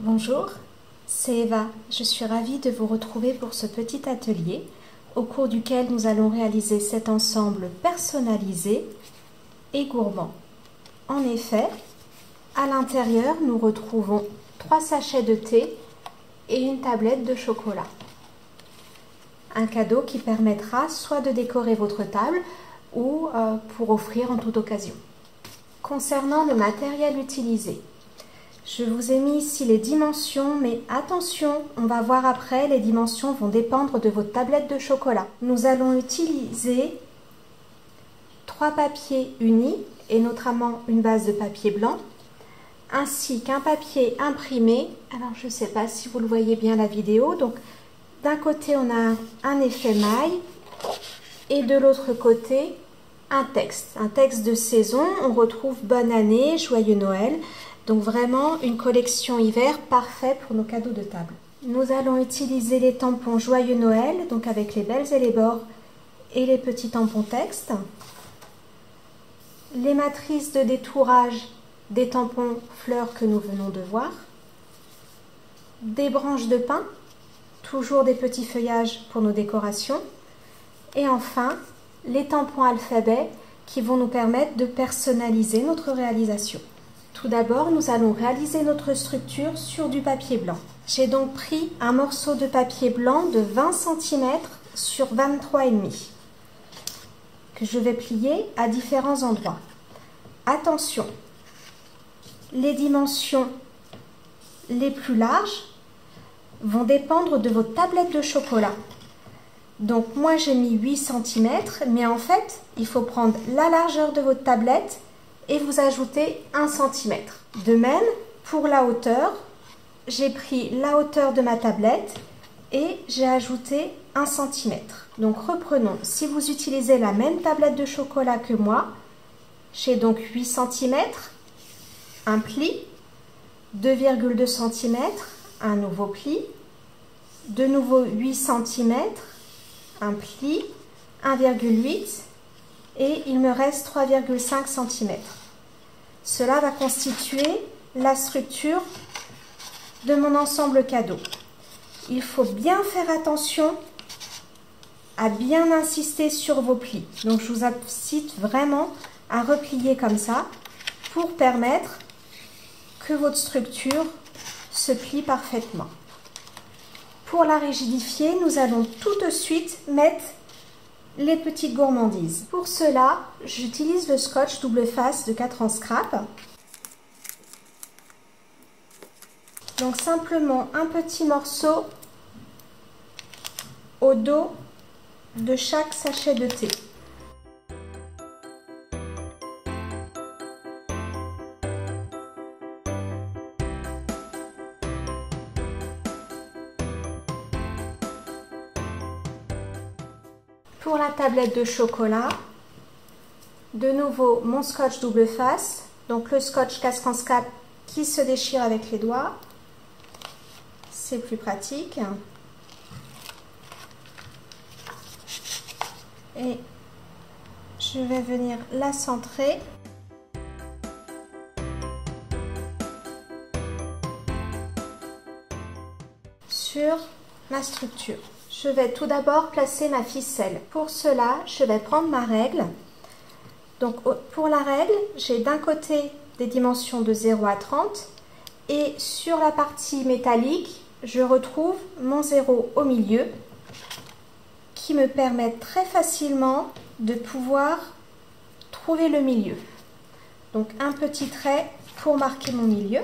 Bonjour, c'est Eva. Je suis ravie de vous retrouver pour ce petit atelier au cours duquel nous allons réaliser cet ensemble personnalisé et gourmand. En effet, à l'intérieur, nous retrouvons 3 sachets de thé et une tablette de chocolat. Un cadeau qui permettra soit de décorer votre table ou pour offrir en toute occasion. Concernant le matériel utilisé, je vous ai mis ici les dimensions, mais attention, on va voir après, les dimensions vont dépendre de votre tablette de chocolat. Nous allons utiliser 3 papiers unis et notamment une base de papier blanc, ainsi qu'un papier imprimé. Alors je ne sais pas si vous le voyez bien la vidéo, donc d'un côté on a un effet maille et de l'autre côté un texte de saison. On retrouve Bonne année, Joyeux Noël. Donc vraiment une collection hiver parfaite pour nos cadeaux de table. Nous allons utiliser les tampons Joyeux Noël, donc avec les belles et les bords et les petits tampons texte. Les matrices de détourage des tampons fleurs que nous venons de voir. Des branches de pin, toujours des petits feuillages pour nos décorations. Et enfin, les tampons alphabet qui vont nous permettre de personnaliser notre réalisation. Tout d'abord, nous allons réaliser notre structure sur du papier blanc. J'ai donc pris un morceau de papier blanc de 20 cm sur 23,5 que je vais plier à différents endroits. Attention, les dimensions les plus larges vont dépendre de votre tablette de chocolat. Donc moi j'ai mis 8 cm, mais en fait, il faut prendre la largeur de votre tablette et vous ajoutez 1 cm. De même, pour la hauteur, j'ai pris la hauteur de ma tablette et j'ai ajouté 1 cm. Donc reprenons, si vous utilisez la même tablette de chocolat que moi, j'ai donc 8 cm, un pli, 2,2 cm, un nouveau pli, de nouveau 8 cm, un pli, 1,8 et il me reste 3,5 cm. Cela va constituer la structure de mon ensemble cadeau. Il faut bien faire attention à bien insister sur vos plis. Donc je vous incite vraiment à replier comme ça pour permettre que votre structure se plie parfaitement. Pour la rigidifier, nous allons tout de suite mettre les petites gourmandises. Pour cela, j'utilise le scotch double face de 4 en scrap. Donc simplement un petit morceau au dos de chaque sachet de thé. Pour la tablette de chocolat, de nouveau mon scotch double face, donc le scotch casque en scrap qui se déchire avec les doigts, c'est plus pratique. Et je vais venir la centrer sur ma structure. Je vais tout d'abord placer ma ficelle. Pour cela, je vais prendre ma règle. Donc pour la règle, j'ai d'un côté des dimensions de 0 à 30 et sur la partie métallique, je retrouve mon 0 au milieu qui me permet très facilement de pouvoir trouver le milieu. Donc un petit trait pour marquer mon milieu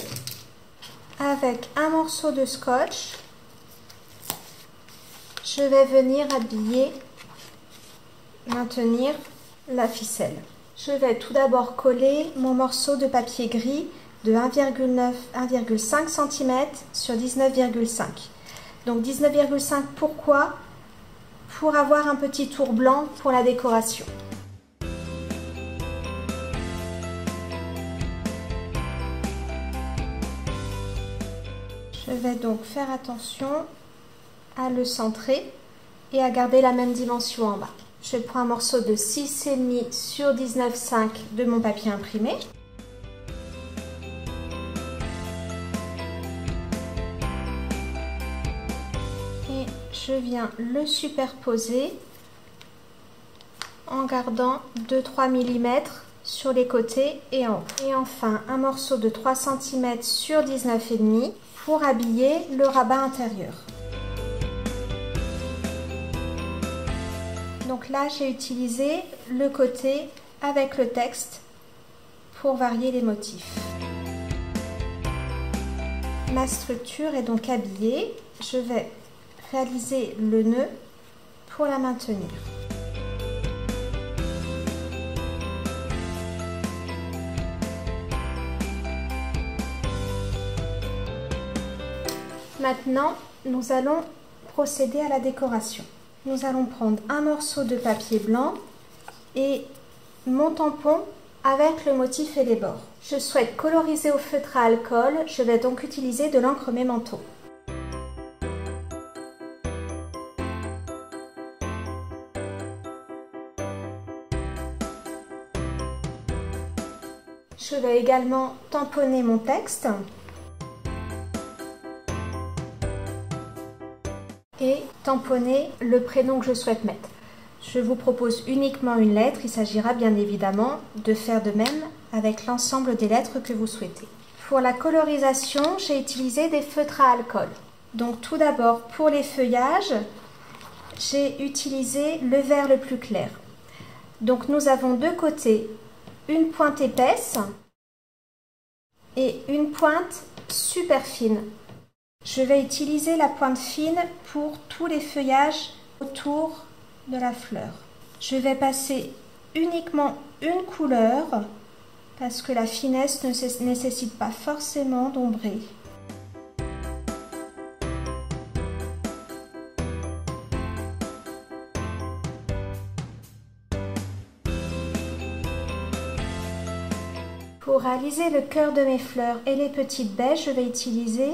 avec un morceau de scotch. Je vais venir habiller, maintenir la ficelle. Je vais tout d'abord coller mon morceau de papier gris de 1,5 cm sur 19,5. Donc 19,5 pourquoi? Pour avoir un petit tour blanc pour la décoration. Je vais donc faire attention à le centrer et à garder la même dimension en bas. Je prends un morceau de 6,5 sur 19,5 de mon papier imprimé. je viens le superposer en gardant 2-3 mm sur les côtés et en haut. Et enfin, un morceau de 3 cm sur 19,5 pour habiller le rabat intérieur. Donc là, j'ai utilisé le côté avec le texte pour varier les motifs. Ma structure est donc habillée. Je vais réaliser le nœud pour la maintenir. Maintenant, nous allons procéder à la décoration. Nous allons prendre un morceau de papier blanc et mon tampon avec le motif et les bords. Je souhaite coloriser au feutre à alcool, je vais donc utiliser de l'encre Memento. Je vais également tamponner mon texte et tamponner le prénom que je souhaite mettre. Je vous propose uniquement une lettre, il s'agira bien évidemment de faire de même avec l'ensemble des lettres que vous souhaitez. Pour la colorisation, j'ai utilisé des feutres à alcool. Donc tout d'abord, pour les feuillages, j'ai utilisé le vert le plus clair. Donc nous avons deux côtés, une pointe épaisse et une pointe super fine. Je vais utiliser la pointe fine pour tous les feuillages autour de la fleur. Je vais passer uniquement une couleur parce que la finesse ne nécessite pas forcément d'ombrer. Pour réaliser le cœur de mes fleurs et les petites baies, je vais utiliser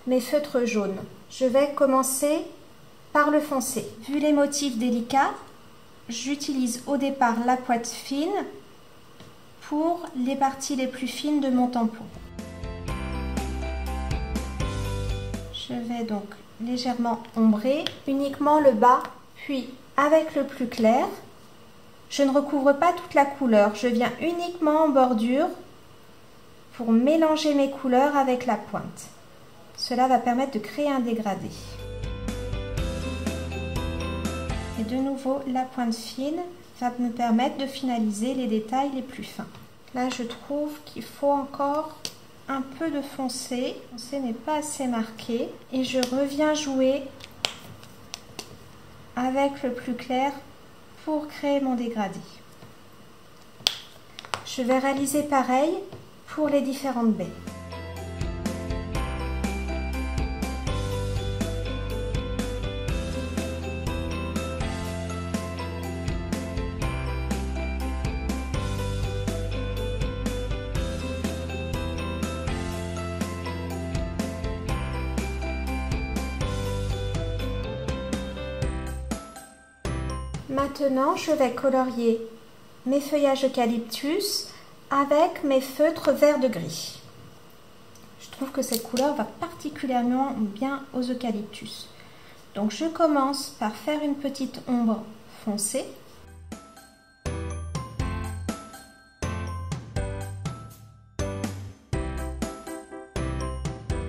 mes feutres jaunes. Je vais commencer par le foncé. Vu les motifs délicats, j'utilise au départ la pointe fine pour les parties les plus fines de mon tampon. Je vais donc légèrement ombrer uniquement le bas, puis avec le plus clair, je ne recouvre pas toute la couleur, je viens uniquement en bordure pour mélanger mes couleurs avec la pointe. Cela va permettre de créer un dégradé. Et de nouveau, la pointe fine va me permettre de finaliser les détails les plus fins. Là, je trouve qu'il faut encore un peu de foncé. Le foncé n'est pas assez marqué. Et je reviens jouer avec le plus clair pour créer mon dégradé. Je vais réaliser pareil pour les différentes baies. Maintenant, je vais colorier mes feuillages eucalyptus avec mes feutres vert de gris. Je trouve que cette couleur va particulièrement bien aux eucalyptus. Donc je commence par faire une petite ombre foncée.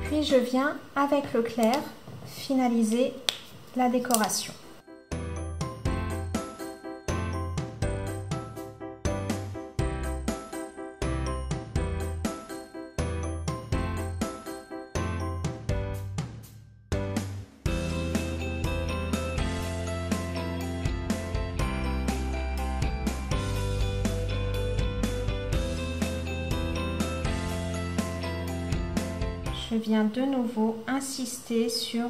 Puis je viens avec le clair finaliser la décoration. Je viens de nouveau insister sur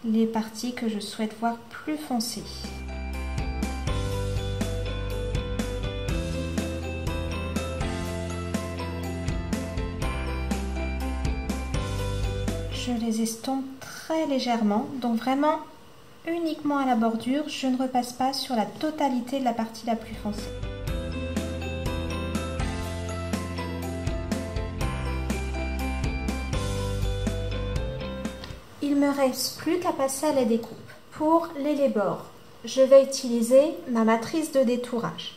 les parties que je souhaite voir plus foncées. Je les estompe très légèrement, donc vraiment uniquement à la bordure, je ne repasse pas sur la totalité de la partie la plus foncée. Il ne me reste plus qu'à passer à la découpe. Pour les lait-bords, je vais utiliser ma matrice de détourage.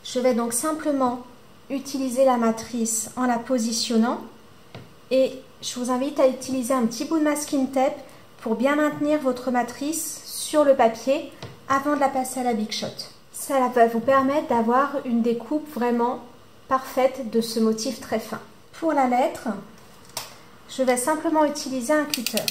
Je vais donc simplement utiliser la matrice en la positionnant et je vous invite à utiliser un petit bout de masking tape pour bien maintenir votre matrice sur le papier avant de la passer à la Big Shot. Ça va vous permettre d'avoir une découpe vraiment parfaite de ce motif très fin. Pour la lettre, je vais simplement utiliser un cutter.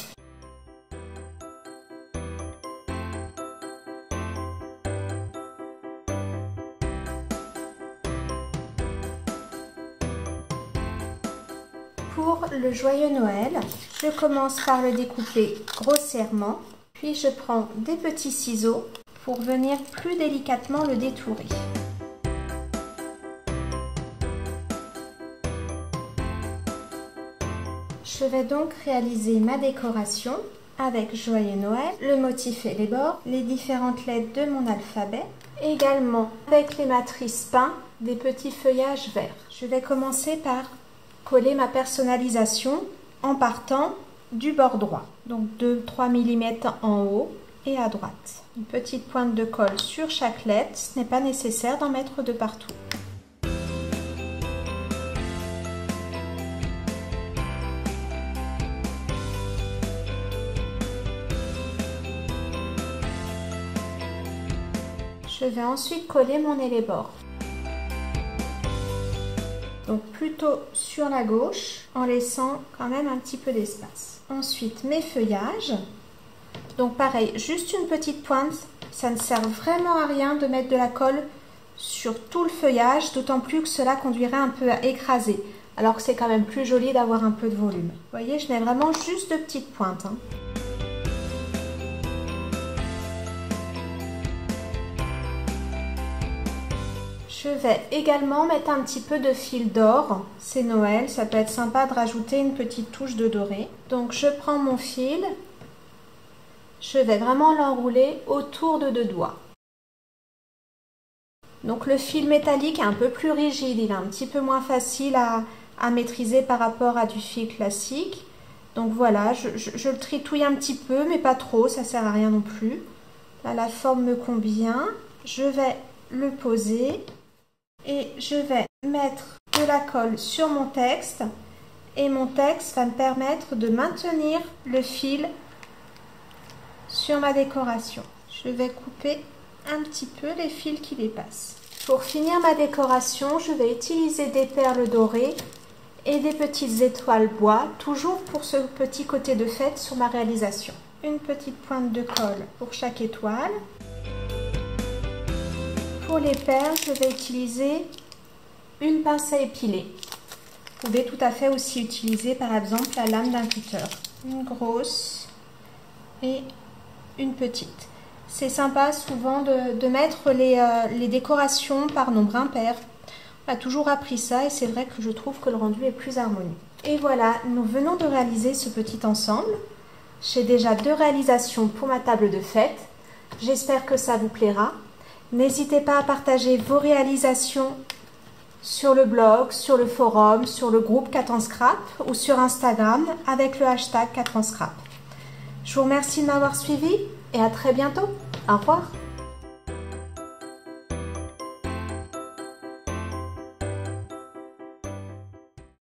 Pour le joyeux Noël, je commence par le découper grossièrement, puis je prends des petits ciseaux pour venir plus délicatement le détourer. Je vais donc réaliser ma décoration avec joyeux Noël, le motif et les bords, les différentes lettres de mon alphabet, également avec les matrices peintes, des petits feuillages verts. Je vais commencer par coller ma personnalisation en partant du bord droit, donc 2-3 mm en haut et à droite. Une petite pointe de colle sur chaque lettre, ce n'est pas nécessaire d'en mettre de partout. Je vais ensuite coller mon élébord. Donc plutôt sur la gauche en laissant quand même un petit peu d'espace. Ensuite mes feuillages. Donc pareil, juste une petite pointe. Ça ne sert vraiment à rien de mettre de la colle sur tout le feuillage, d'autant plus que cela conduirait un peu à écraser. Alors que c'est quand même plus joli d'avoir un peu de volume. Vous voyez, je mets vraiment juste de petites pointes. Je vais également mettre un petit peu de fil d'or, c'est Noël, ça peut être sympa de rajouter une petite touche de doré. Donc je prends mon fil, je vais vraiment l'enrouler autour de 2 doigts. Donc le fil métallique est un peu plus rigide, il est un petit peu moins facile à maîtriser par rapport à du fil classique. Donc voilà, je le tritouille un petit peu, mais pas trop, ça sert à rien non plus. Là la forme me convient, je vais le poser. Et je vais mettre de la colle sur mon texte et mon texte va me permettre de maintenir le fil sur ma décoration. Je vais couper un petit peu les fils qui dépassent. Pour finir ma décoration, je vais utiliser des perles dorées et des petites étoiles bois, toujours pour ce petit côté de fête sur ma réalisation. Une petite pointe de colle pour chaque étoile. Pour les perles, je vais utiliser une pince à épiler. Vous pouvez tout à fait aussi utiliser par exemple la lame d'un cutter. Une grosse et une petite. C'est sympa souvent de mettre les décorations par nombre impair. On a toujours appris ça et c'est vrai que je trouve que le rendu est plus harmonieux. Et voilà, nous venons de réaliser ce petit ensemble. J'ai déjà 2 réalisations pour ma table de fête. J'espère que ça vous plaira. N'hésitez pas à partager vos réalisations sur le blog, sur le forum, sur le groupe 4 en scrap ou sur Instagram avec le hashtag 4 en scrap. Je vous remercie de m'avoir suivi et à très bientôt. Au revoir.